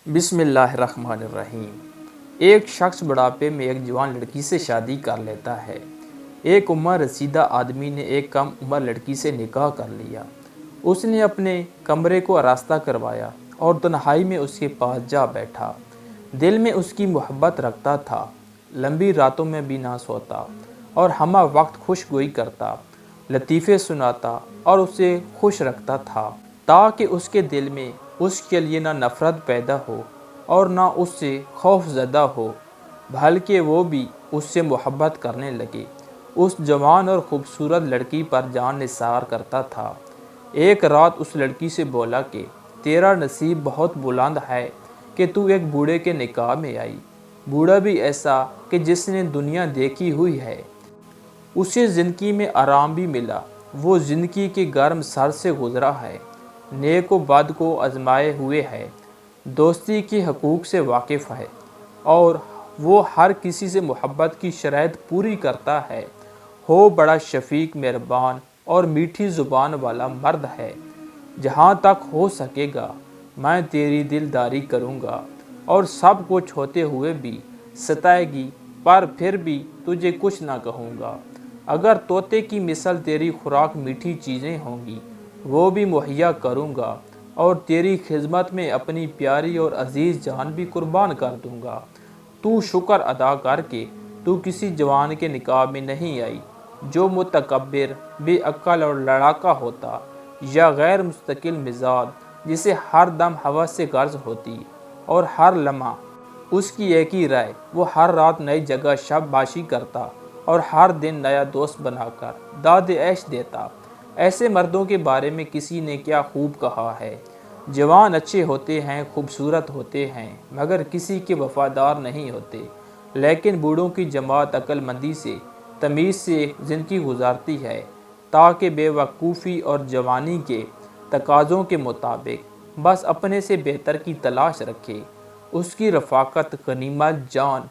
بسم اللہ الرحمن الرحیم۔ ایک شخص بڑھاپے میں ایک جوان لڑکی سے شادی کر لیتا ہے۔ ایک عمر رسیدہ آدمی نے ایک کم عمر لڑکی سے نکاح کر لیا۔ اس نے اپنے کمرے کو آراستہ کروایا اور تنہائی میں اس کے پاس جا بیٹھا۔ دل میں اس کی محبت رکھتا تھا، لمبی راتوں میں بھی نہ سوتا اور ہمہ وقت خوش گوئی کرتا، لطیفے سناتا اور اسے خوش رکھتا تھا، تاکہ اس کے دل میں اس کے لیے نہ نفرت پیدا ہو اور نہ اس سے خوف زدہ ہو، بلکہ وہ بھی اس سے محبت کرنے لگے۔ اس جوان اور خوبصورت لڑکی پر جان نثار کرتا تھا۔ ایک رات اس لڑکی سے بولا کہ تیرا نصیب بہت بلند ہے کہ تو ایک بوڑھے کے نکاح میں آئی، بوڑھا بھی ایسا کہ جس نے دنیا دیکھی ہوئی ہے۔ اسے زندگی میں آرام بھی ملا، وہ زندگی کے گرم سر سے گزرا ہے، نیک و بد کو آزمائے ہوئے ہے، دوستی کے حقوق سے واقف ہے اور وہ ہر کسی سے محبت کی شرائط پوری کرتا ہے۔ ہو بڑا شفیق، مہربان اور میٹھی زبان والا مرد ہے۔ جہاں تک ہو سکے گا میں تیری دلداری کروں گا اور سب کچھ ہوتے ہوئے بھی ستائے گی، پر پھر بھی تجھے کچھ نہ کہوں گا۔ اگر طوطے کی مثل تیری خوراک میٹھی چیزیں ہوں گی، وہ بھی مہیا کروں گا اور تیری خدمت میں اپنی پیاری اور عزیز جان بھی قربان کر دوں گا۔ تو شکر ادا کر کے تو کسی جوان کے نکاح میں نہیں آئی جو متکبر، بے عقل اور لڑاکا ہوتا، یا غیر مستقل مزاج جسے ہر دم ہوس سے غرض ہوتی اور ہر لمحہ اس کی ایک ہی رائے، وہ ہر رات نئی جگہ شب باشی کرتا اور ہر دن نیا دوست بنا کر داد عیش دیتا۔ ایسے مردوں کے بارے میں کسی نے کیا خوب کہا ہے: جوان اچھے ہوتے ہیں، خوبصورت ہوتے ہیں، مگر کسی کے وفادار نہیں ہوتے، لیکن بوڑھوں کی جماعت عقل مندی سے، تمیز سے زندگی گزارتی ہے، تاکہ بے وقوفی اور جوانی کے تقاضوں کے مطابق بس اپنے سے بہتر کی تلاش رکھے۔ اس کی رفاقت غنیمت جان،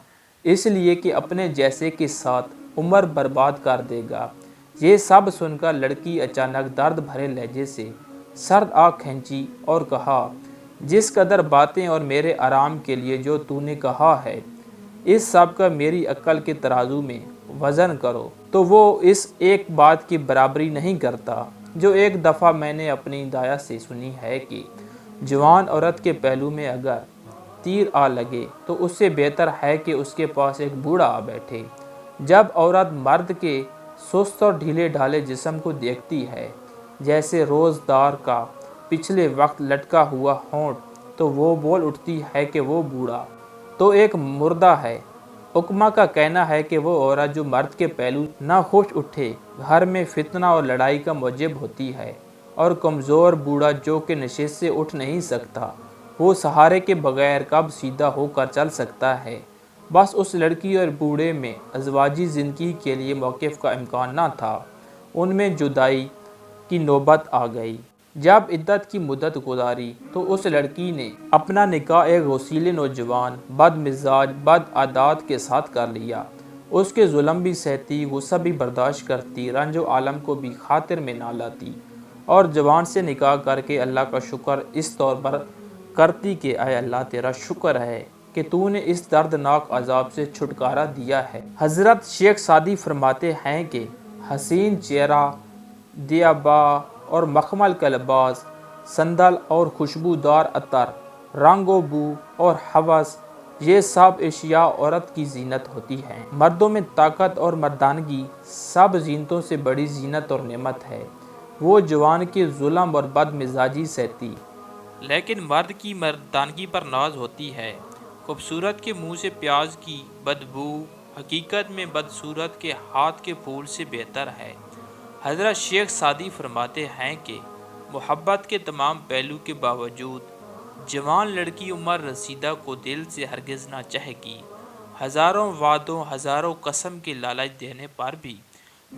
اس لیے کہ اپنے جیسے کے ساتھ عمر برباد کر دے گا۔ یہ سب سن کر لڑکی اچانک درد بھرے لہجے سے سرد آنکھ کھینچی اور کہا: جس قدر باتیں اور میرے آرام کے لیے جو تو نے کہا ہے، اس سب کا میری عقل کے ترازو میں وزن کرو تو وہ اس ایک بات کی برابری نہیں کرتا جو ایک دفعہ میں نے اپنی دایا سے سنی ہے کہ جوان عورت کے پہلو میں اگر تیر آ لگے تو اس سے بہتر ہے کہ اس کے پاس ایک بوڑھا آ بیٹھے۔ جب عورت مرد کے سست اور ڈھیلے ڈھالے جسم کو دیکھتی ہے، جیسے روزدار کا پچھلے وقت لٹکا ہوا ہونٹ، تو وہ بول اٹھتی ہے کہ وہ بوڑھا تو ایک مردہ ہے۔ حکمہ کا کہنا ہے کہ وہ عورت جو مرد کے پہلو نہ خوش اٹھے، گھر میں فتنہ اور لڑائی کا موجب ہوتی ہے، اور کمزور بوڑھا جو کہ نشست سے اٹھ نہیں سکتا، وہ سہارے کے بغیر کب سیدھا ہو کر چل سکتا ہے۔ بس اس لڑکی اور بوڑھے میں ازواجی زندگی کے لیے موقف کا امکان نہ تھا۔ ان میں جدائی کی نوبت آ گئی۔ جب عدت کی مدت گزاری تو اس لڑکی نے اپنا نکاح ایک غسیل نوجوان، بد مزاج، بد عادات کے ساتھ کر لیا۔ اس کے ظلم بھی سہتی، غصہ بھی برداشت کرتی، رنج و عالم کو بھی خاطر میں نہ لاتی، اور جوان سے نکاح کر کے اللہ کا شکر اس طور پر کرتی کہ اے اللہ، تیرا شکر ہے کہ تو نے اس دردناک عذاب سے چھٹکارا دیا ہے۔ حضرت شیخ سعدی فرماتے ہیں کہ حسین چہرہ، دیابا اور مخمل کا لباس، صندل اور خوشبودار عطر، رنگ و بو اور ہوس، یہ سب اشیاء عورت کی زینت ہوتی ہیں۔ مردوں میں طاقت اور مردانگی سب زینتوں سے بڑی زینت اور نعمت ہے۔ وہ جوان کے ظلم اور بد مزاجی سہتی، لیکن مرد کی مردانگی پر ناز ہوتی ہے۔ خوبصورت کے منہ سے پیاز کی بدبو حقیقت میں بدصورت کے ہاتھ کے پھول سے بہتر ہے۔ حضرت شیخ سعدی فرماتے ہیں کہ محبت کے تمام پہلو کے باوجود جوان لڑکی عمر رسیدہ کو دل سے ہرگز نہ چاہے گی۔ ہزاروں وعدوں، ہزاروں قسم کے لالچ دینے پر بھی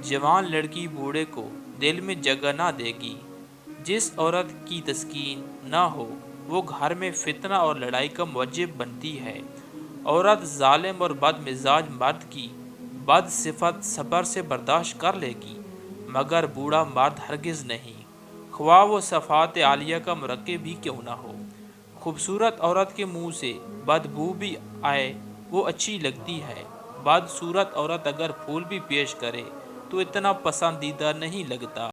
جوان لڑکی بوڑھے کو دل میں جگہ نہ دے گی۔ جس عورت کی تسکین نہ ہو، وہ گھر میں فتنہ اور لڑائی کا موجب بنتی ہے۔ عورت ظالم اور بد مزاج مرد کی بد صفت صبر سے برداشت کر لے گی، مگر بوڑھا مرد ہرگز نہیں، خواہ وہ صفات عالیہ کا مرکب بھی کیوں نہ ہو۔ خوبصورت عورت کے منہ سے بدبو بھی آئے وہ اچھی لگتی ہے، بدصورت عورت اگر پھول بھی پیش کرے تو اتنا پسندیدہ نہیں لگتا۔